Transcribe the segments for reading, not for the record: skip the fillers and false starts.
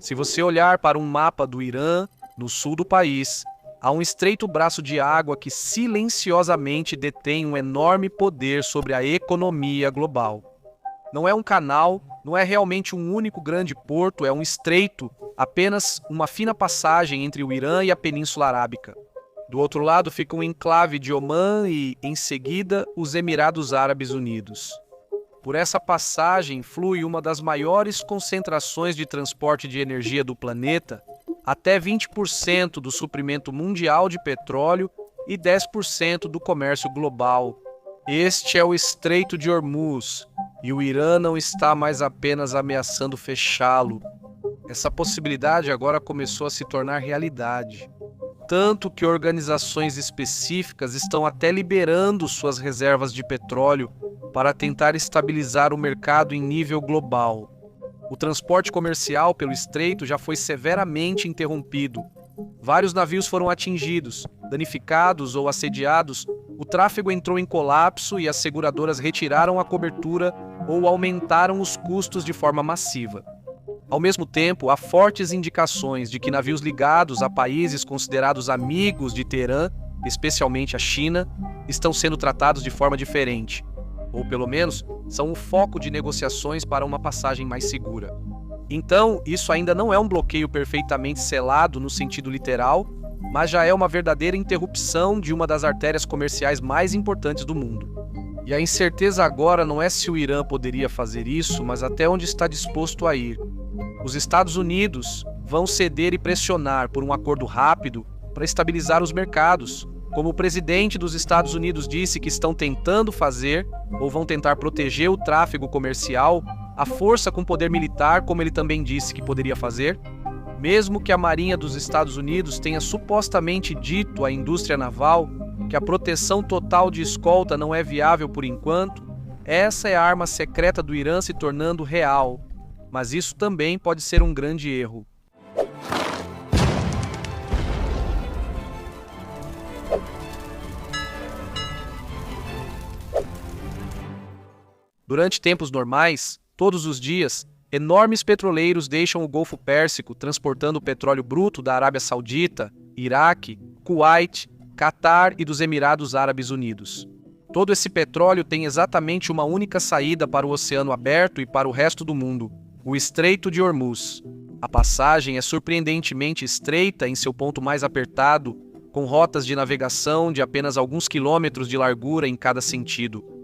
Se você olhar para um mapa do Irã, no sul do país, há um estreito braço de água que silenciosamente detém um enorme poder sobre a economia global. Não é um canal, não é realmente um único grande porto, é um estreito, apenas uma fina passagem entre o Irã e a Península Arábica. Do outro lado fica um enclave de Omã e, em seguida, os Emirados Árabes Unidos. Por essa passagem flui uma das maiores concentrações de transporte de energia do planeta, até 20% do suprimento mundial de petróleo e 10% do comércio global. Este é o Estreito de Hormuz, e o Irã não está mais apenas ameaçando fechá-lo. Essa possibilidade agora começou a se tornar realidade. Tanto que organizações específicas estão até liberando suas reservas de petróleo para tentar estabilizar o mercado em nível global. O transporte comercial pelo estreito já foi severamente interrompido. Vários navios foram atingidos, danificados ou assediados. O tráfego entrou em colapso e as seguradoras retiraram a cobertura ou aumentaram os custos de forma massiva. Ao mesmo tempo, há fortes indicações de que navios ligados a países considerados amigos de Teherã, especialmente a China, estão sendo tratados de forma diferente, ou pelo menos são o foco de negociações para uma passagem mais segura. Então, isso ainda não é um bloqueio perfeitamente selado no sentido literal, mas já é uma verdadeira interrupção de uma das artérias comerciais mais importantes do mundo. E a incerteza agora não é se o Irã poderia fazer isso, mas até onde está disposto a ir. Os Estados Unidos vão ceder e pressionar por um acordo rápido para estabilizar os mercados, como o presidente dos Estados Unidos disse que estão tentando fazer, ou vão tentar proteger o tráfego comercial, a força com poder militar, como ele também disse que poderia fazer. Mesmo que a Marinha dos Estados Unidos tenha supostamente dito à indústria naval que a proteção total de escolta não é viável por enquanto, essa é a arma secreta do Irã se tornando real. Mas isso também pode ser um grande erro. Durante tempos normais, todos os dias, enormes petroleiros deixam o Golfo Pérsico transportando o petróleo bruto da Arábia Saudita, Iraque, Kuwait, Catar e dos Emirados Árabes Unidos. Todo esse petróleo tem exatamente uma única saída para o oceano aberto e para o resto do mundo: o Estreito de Hormuz. A passagem é surpreendentemente estreita em seu ponto mais apertado, com rotas de navegação de apenas alguns quilômetros de largura em cada sentido.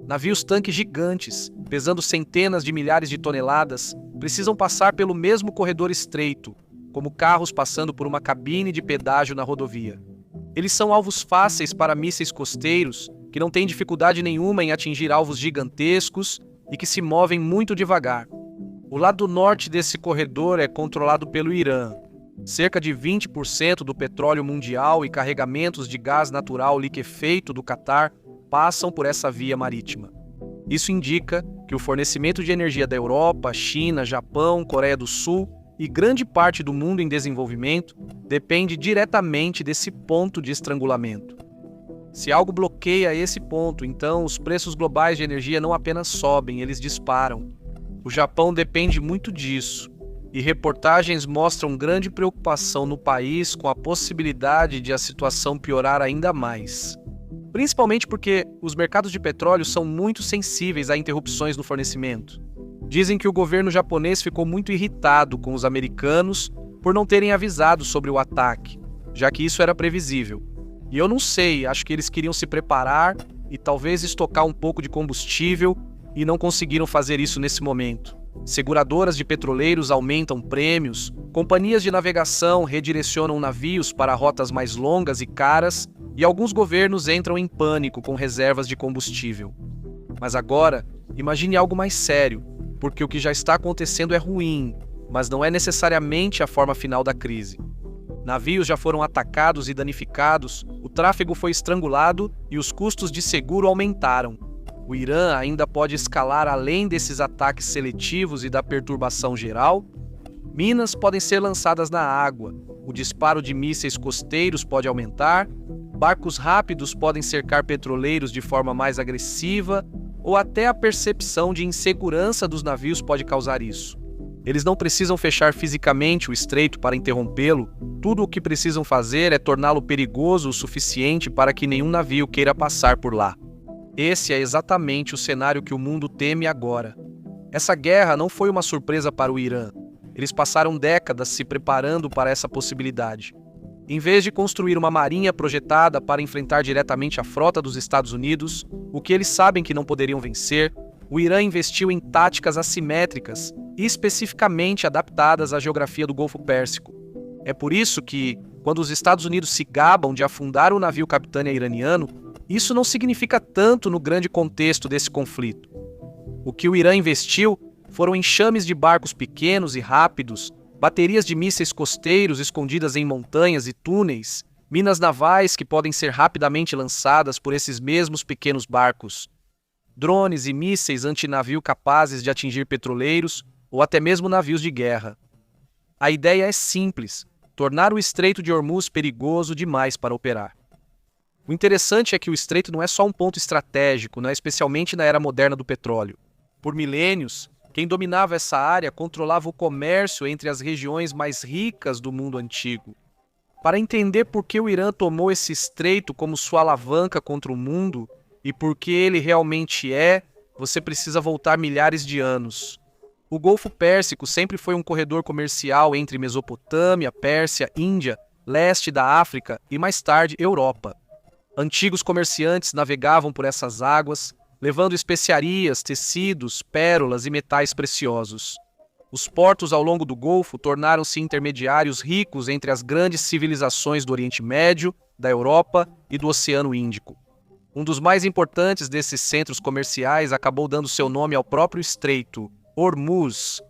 Navios-tanques gigantes, pesando centenas de milhares de toneladas, precisam passar pelo mesmo corredor estreito, como carros passando por uma cabine de pedágio na rodovia. Eles são alvos fáceis para mísseis costeiros, que não têm dificuldade nenhuma em atingir alvos gigantescos e que se movem muito devagar. O lado norte desse corredor é controlado pelo Irã. Cerca de 20% do petróleo mundial e carregamentos de gás natural liquefeito do Catar passam por essa via marítima. Isso indica que o fornecimento de energia da Europa, China, Japão, Coreia do Sul e grande parte do mundo em desenvolvimento depende diretamente desse ponto de estrangulamento. Se algo bloqueia esse ponto, então os preços globais de energia não apenas sobem, eles disparam. O Japão depende muito disso, e reportagens mostram grande preocupação no país com a possibilidade de a situação piorar ainda mais. Principalmente porque os mercados de petróleo são muito sensíveis a interrupções no fornecimento. Dizem que o governo japonês ficou muito irritado com os americanos por não terem avisado sobre o ataque, já que isso era previsível. E eu não sei, acho que eles queriam se preparar e talvez estocar um pouco de combustível e não conseguiram fazer isso nesse momento. Seguradoras de petroleiros aumentam prêmios, companhias de navegação redirecionam navios para rotas mais longas e caras, e alguns governos entram em pânico com reservas de combustível. Mas agora, imagine algo mais sério, porque o que já está acontecendo é ruim, mas não é necessariamente a forma final da crise. Navios já foram atacados e danificados, o tráfego foi estrangulado e os custos de seguro aumentaram. O Irã ainda pode escalar além desses ataques seletivos e da perturbação geral. Minas podem ser lançadas na água, o disparo de mísseis costeiros pode aumentar, barcos rápidos podem cercar petroleiros de forma mais agressiva, ou até a percepção de insegurança dos navios pode causar isso. Eles não precisam fechar fisicamente o estreito para interrompê-lo, tudo o que precisam fazer é torná-lo perigoso o suficiente para que nenhum navio queira passar por lá. Esse é exatamente o cenário que o mundo teme agora. Essa guerra não foi uma surpresa para o Irã. Eles passaram décadas se preparando para essa possibilidade. Em vez de construir uma marinha projetada para enfrentar diretamente a frota dos Estados Unidos, o que eles sabem que não poderiam vencer, o Irã investiu em táticas assimétricas e especificamente adaptadas à geografia do Golfo Pérsico. É por isso que, quando os Estados Unidos se gabam de afundar o navio capitânia iraniano, isso não significa tanto no grande contexto desse conflito. O que o Irã investiu foram enxames de barcos pequenos e rápidos, baterias de mísseis costeiros escondidas em montanhas e túneis, minas navais que podem ser rapidamente lançadas por esses mesmos pequenos barcos, drones e mísseis antinavio capazes de atingir petroleiros ou até mesmo navios de guerra. A ideia é simples: tornar o Estreito de Hormuz perigoso demais para operar. O interessante é que o estreito não é só um ponto estratégico, especialmente na era moderna do petróleo. Por milênios, quem dominava essa área controlava o comércio entre as regiões mais ricas do mundo antigo. Para entender por que o Irã tomou esse estreito como sua alavanca contra o mundo e por que ele realmente é, você precisa voltar milhares de anos. O Golfo Pérsico sempre foi um corredor comercial entre Mesopotâmia, Pérsia, Índia, leste da África e mais tarde Europa. Antigos comerciantes navegavam por essas águas, levando especiarias, tecidos, pérolas e metais preciosos. Os portos ao longo do Golfo tornaram-se intermediários ricos entre as grandes civilizações do Oriente Médio, da Europa e do Oceano Índico. Um dos mais importantes desses centros comerciais acabou dando seu nome ao próprio estreito, Hormuz.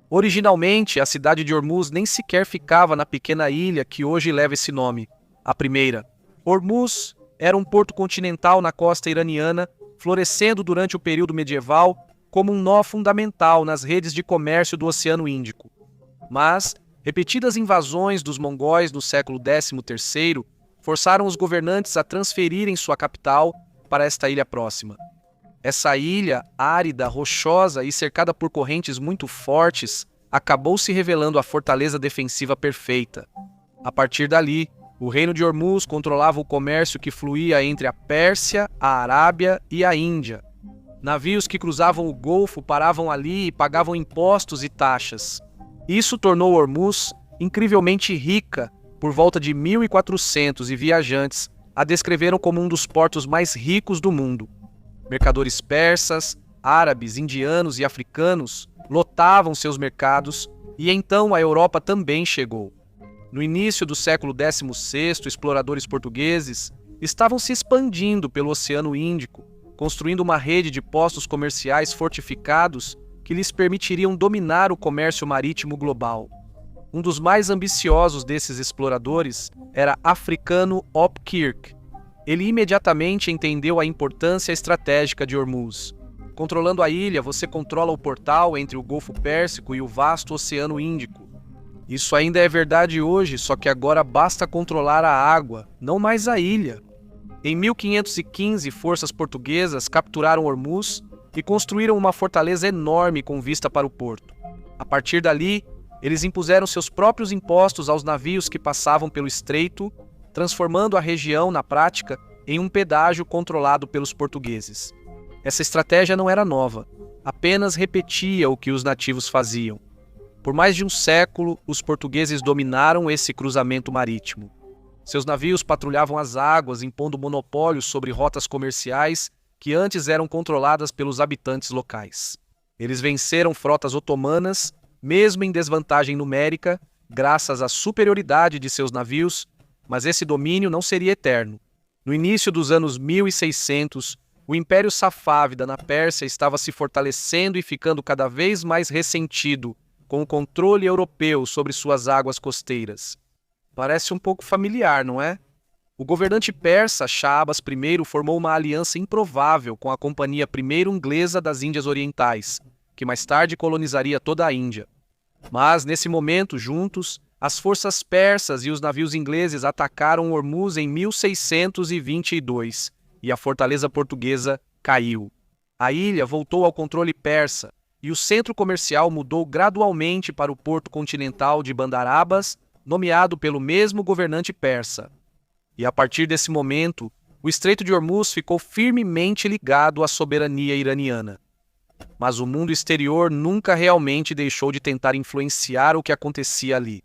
Originalmente, a cidade de Hormuz nem sequer ficava na pequena ilha que hoje leva esse nome, a primeira. Hormuz era um porto continental na costa iraniana, florescendo durante o período medieval como um nó fundamental nas redes de comércio do Oceano Índico. Mas repetidas invasões dos mongóis no século XIII forçaram os governantes a transferirem sua capital para esta ilha próxima. Essa ilha, árida, rochosa e cercada por correntes muito fortes, acabou se revelando a fortaleza defensiva perfeita. A partir dali, o reino de Hormuz controlava o comércio que fluía entre a Pérsia, a Arábia e a Índia. Navios que cruzavam o Golfo paravam ali e pagavam impostos e taxas. Isso tornou Hormuz incrivelmente rica. Por volta de 1.400 viajantes a descreveram como um dos portos mais ricos do mundo. Mercadores persas, árabes, indianos e africanos lotavam seus mercados e então a Europa também chegou. No início do século XVI, exploradores portugueses estavam se expandindo pelo Oceano Índico, construindo uma rede de postos comerciais fortificados que lhes permitiriam dominar o comércio marítimo global. Um dos mais ambiciosos desses exploradores era Africano ap Kirk. Ele imediatamente entendeu a importância estratégica de Hormuz. Controlando a ilha, você controla o portal entre o Golfo Pérsico e o vasto Oceano Índico. Isso ainda é verdade hoje, só que agora basta controlar a água, não mais a ilha. Em 1515, forças portuguesas capturaram Hormuz e construíram uma fortaleza enorme com vista para o porto. A partir dali, eles impuseram seus próprios impostos aos navios que passavam pelo estreito, transformando a região, na prática, em um pedágio controlado pelos portugueses. Essa estratégia não era nova, apenas repetia o que os nativos faziam. Por mais de um século, os portugueses dominaram esse cruzamento marítimo. Seus navios patrulhavam as águas, impondo monopólio sobre rotas comerciais que antes eram controladas pelos habitantes locais. Eles venceram frotas otomanas, mesmo em desvantagem numérica, graças à superioridade de seus navios, mas esse domínio não seria eterno. No início dos anos 1600, o Império Safávida na Pérsia estava se fortalecendo e ficando cada vez mais ressentido com o controle europeu sobre suas águas costeiras. Parece um pouco familiar, não é? O governante persa Shah Abbas I formou uma aliança improvável com a Companhia I Inglesa das Índias Orientais, que mais tarde colonizaria toda a Índia. Mas, nesse momento, juntos, as forças persas e os navios ingleses atacaram Hormuz em 1622 e a fortaleza portuguesa caiu. A ilha voltou ao controle persa e o centro comercial mudou gradualmente para o porto continental de Bandar Abbas, nomeado pelo mesmo governante persa. E a partir desse momento, o Estreito de Hormuz ficou firmemente ligado à soberania iraniana. Mas o mundo exterior nunca realmente deixou de tentar influenciar o que acontecia ali.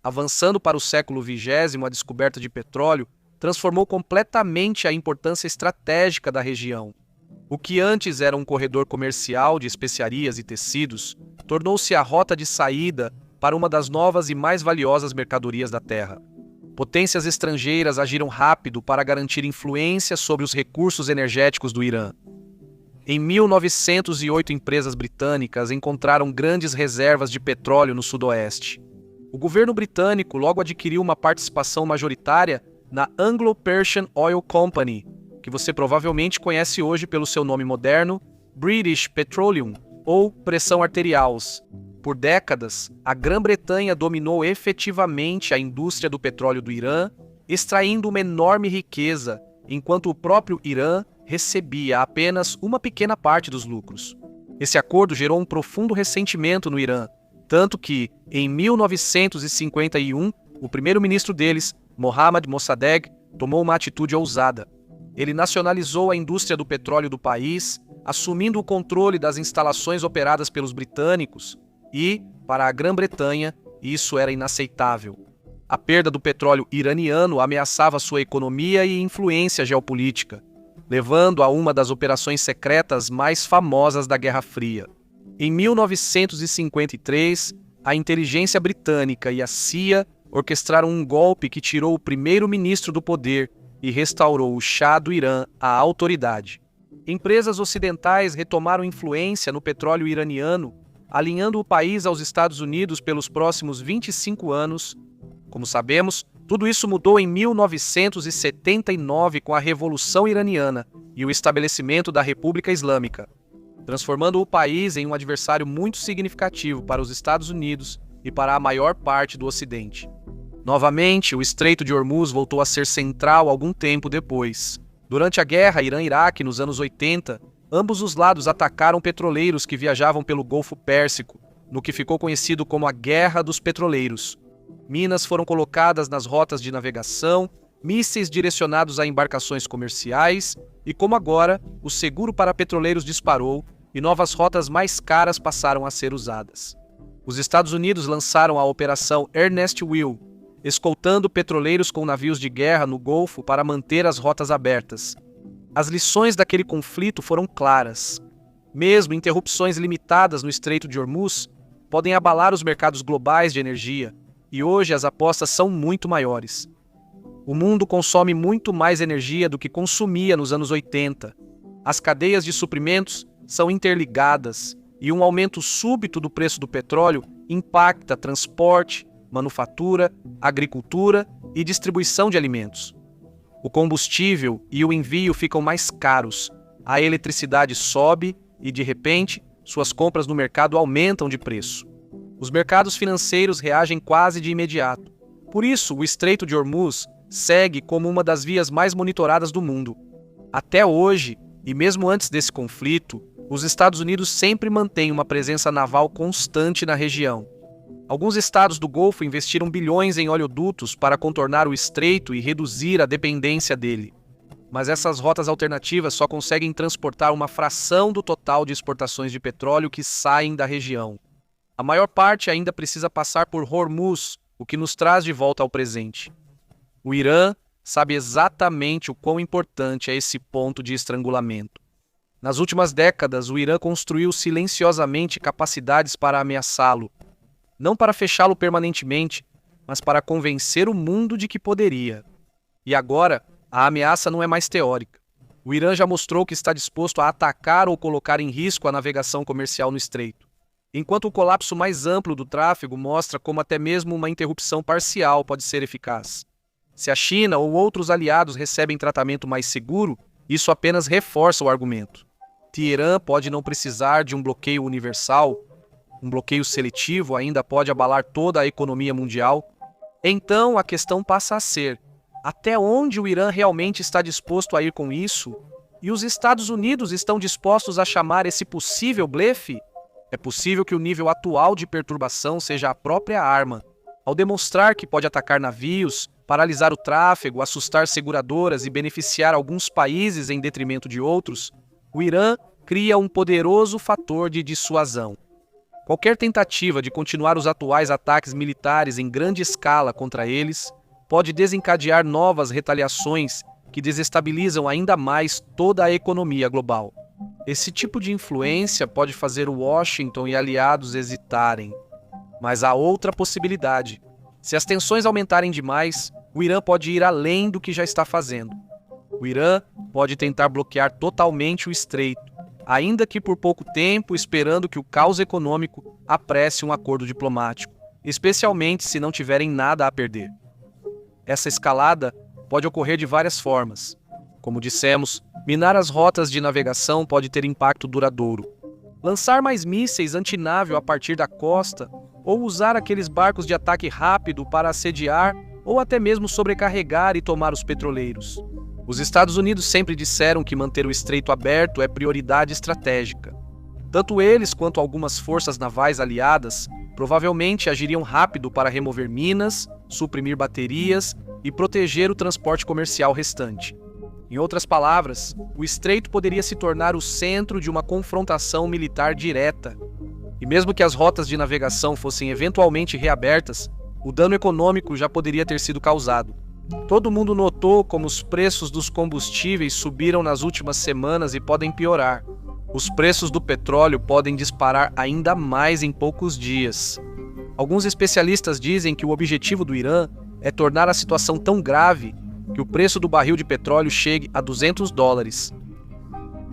Avançando para o século XX, a descoberta de petróleo transformou completamente a importância estratégica da região. O que antes era um corredor comercial de especiarias e tecidos, tornou-se a rota de saída para uma das novas e mais valiosas mercadorias da Terra. Potências estrangeiras agiram rápido para garantir influência sobre os recursos energéticos do Irã. Em 1908, empresas britânicas encontraram grandes reservas de petróleo no sudoeste. O governo britânico logo adquiriu uma participação majoritária na Anglo-Persian Oil Company, que você provavelmente conhece hoje pelo seu nome moderno, British Petroleum, ou Pressão Arterials. Por décadas, a Grã-Bretanha dominou efetivamente a indústria do petróleo do Irã, extraindo uma enorme riqueza, enquanto o próprio Irã recebia apenas uma pequena parte dos lucros. Esse acordo gerou um profundo ressentimento no Irã, tanto que, em 1951, o primeiro-ministro deles, Mohammad Mossadegh, tomou uma atitude ousada. Ele nacionalizou a indústria do petróleo do país, assumindo o controle das instalações operadas pelos britânicos, e, para a Grã-Bretanha, isso era inaceitável. A perda do petróleo iraniano ameaçava sua economia e influência geopolítica, levando a uma das operações secretas mais famosas da Guerra Fria. Em 1953, a inteligência britânica e a CIA orquestraram um golpe que tirou o primeiro-ministro do poder e restaurou o Shah do Irã à autoridade. Empresas ocidentais retomaram influência no petróleo iraniano, alinhando o país aos Estados Unidos pelos próximos 25 anos. Como sabemos, tudo isso mudou em 1979 com a Revolução Iraniana e o estabelecimento da República Islâmica, transformando o país em um adversário muito significativo para os Estados Unidos e para a maior parte do Ocidente. Novamente, o Estreito de Hormuz voltou a ser central algum tempo depois. Durante a guerra Irã-Iraque nos anos 80, ambos os lados atacaram petroleiros que viajavam pelo Golfo Pérsico, no que ficou conhecido como a Guerra dos Petroleiros. Minas foram colocadas nas rotas de navegação, mísseis direcionados a embarcações comerciais e, como agora, o seguro para petroleiros disparou e novas rotas mais caras passaram a ser usadas. Os Estados Unidos lançaram a Operação Ernest Will, escoltando petroleiros com navios de guerra no Golfo para manter as rotas abertas. As lições daquele conflito foram claras. Mesmo interrupções limitadas no Estreito de Hormuz podem abalar os mercados globais de energia, e hoje as apostas são muito maiores. O mundo consome muito mais energia do que consumia nos anos 80. As cadeias de suprimentos são interligadas, e um aumento súbito do preço do petróleo impacta transporte, manufatura, agricultura e distribuição de alimentos. O combustível e o envio ficam mais caros, a eletricidade sobe e, de repente, suas compras no mercado aumentam de preço. Os mercados financeiros reagem quase de imediato. Por isso, o Estreito de Hormuz segue como uma das vias mais monitoradas do mundo. Até hoje, e mesmo antes desse conflito, os Estados Unidos sempre mantêm uma presença naval constante na região. Alguns estados do Golfo investiram bilhões em oleodutos para contornar o estreito e reduzir a dependência dele. Mas essas rotas alternativas só conseguem transportar uma fração do total de exportações de petróleo que saem da região. A maior parte ainda precisa passar por Hormuz, o que nos traz de volta ao presente. O Irã sabe exatamente o quão importante é esse ponto de estrangulamento. Nas últimas décadas, o Irã construiu silenciosamente capacidades para ameaçá-lo, não para fechá-lo permanentemente, mas para convencer o mundo de que poderia. E agora, a ameaça não é mais teórica. O Irã já mostrou que está disposto a atacar ou colocar em risco a navegação comercial no estreito. Enquanto o colapso mais amplo do tráfego mostra como até mesmo uma interrupção parcial pode ser eficaz. Se a China ou outros aliados recebem tratamento mais seguro, isso apenas reforça o argumento. Teherã pode não precisar de um bloqueio universal, um bloqueio seletivo ainda pode abalar toda a economia mundial. Então a questão passa a ser: até onde o Irã realmente está disposto a ir com isso? E os Estados Unidos estão dispostos a chamar esse possível blefe? É possível que o nível atual de perturbação seja a própria arma. Ao demonstrar que pode atacar navios, paralisar o tráfego, assustar seguradoras e beneficiar alguns países em detrimento de outros, o Irã cria um poderoso fator de dissuasão. Qualquer tentativa de continuar os atuais ataques militares em grande escala contra eles pode desencadear novas retaliações que desestabilizam ainda mais toda a economia global. Esse tipo de influência pode fazer Washington e aliados hesitarem. Mas há outra possibilidade. Se as tensões aumentarem demais, o Irã pode ir além do que já está fazendo. O Irã pode tentar bloquear totalmente o estreito, ainda que por pouco tempo, esperando que o caos econômico apresse um acordo diplomático, especialmente se não tiverem nada a perder. Essa escalada pode ocorrer de várias formas. Como dissemos, minar as rotas de navegação pode ter impacto duradouro. Lançar mais mísseis antinávio a partir da costa, ou usar aqueles barcos de ataque rápido para assediar ou até mesmo sobrecarregar e tomar os petroleiros. Os Estados Unidos sempre disseram que manter o estreito aberto é prioridade estratégica. Tanto eles quanto algumas forças navais aliadas provavelmente agiriam rápido para remover minas, suprimir baterias e proteger o transporte comercial restante. Em outras palavras, o estreito poderia se tornar o centro de uma confrontação militar direta. E mesmo que as rotas de navegação fossem eventualmente reabertas, o dano econômico já poderia ter sido causado. Todo mundo notou como os preços dos combustíveis subiram nas últimas semanas e podem piorar. Os preços do petróleo podem disparar ainda mais em poucos dias. Alguns especialistas dizem que o objetivo do Irã é tornar a situação tão grave que o preço do barril de petróleo chegue a $200.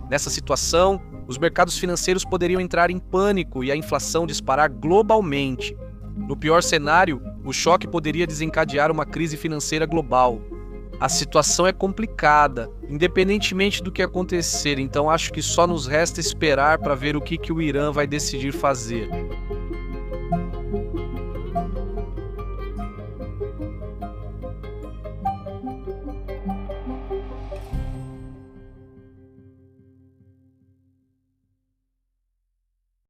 Nessa situação, os mercados financeiros poderiam entrar em pânico e a inflação disparar globalmente. No pior cenário, o choque poderia desencadear uma crise financeira global. A situação é complicada, independentemente do que acontecer, então acho que só nos resta esperar para ver o que o Irã vai decidir fazer.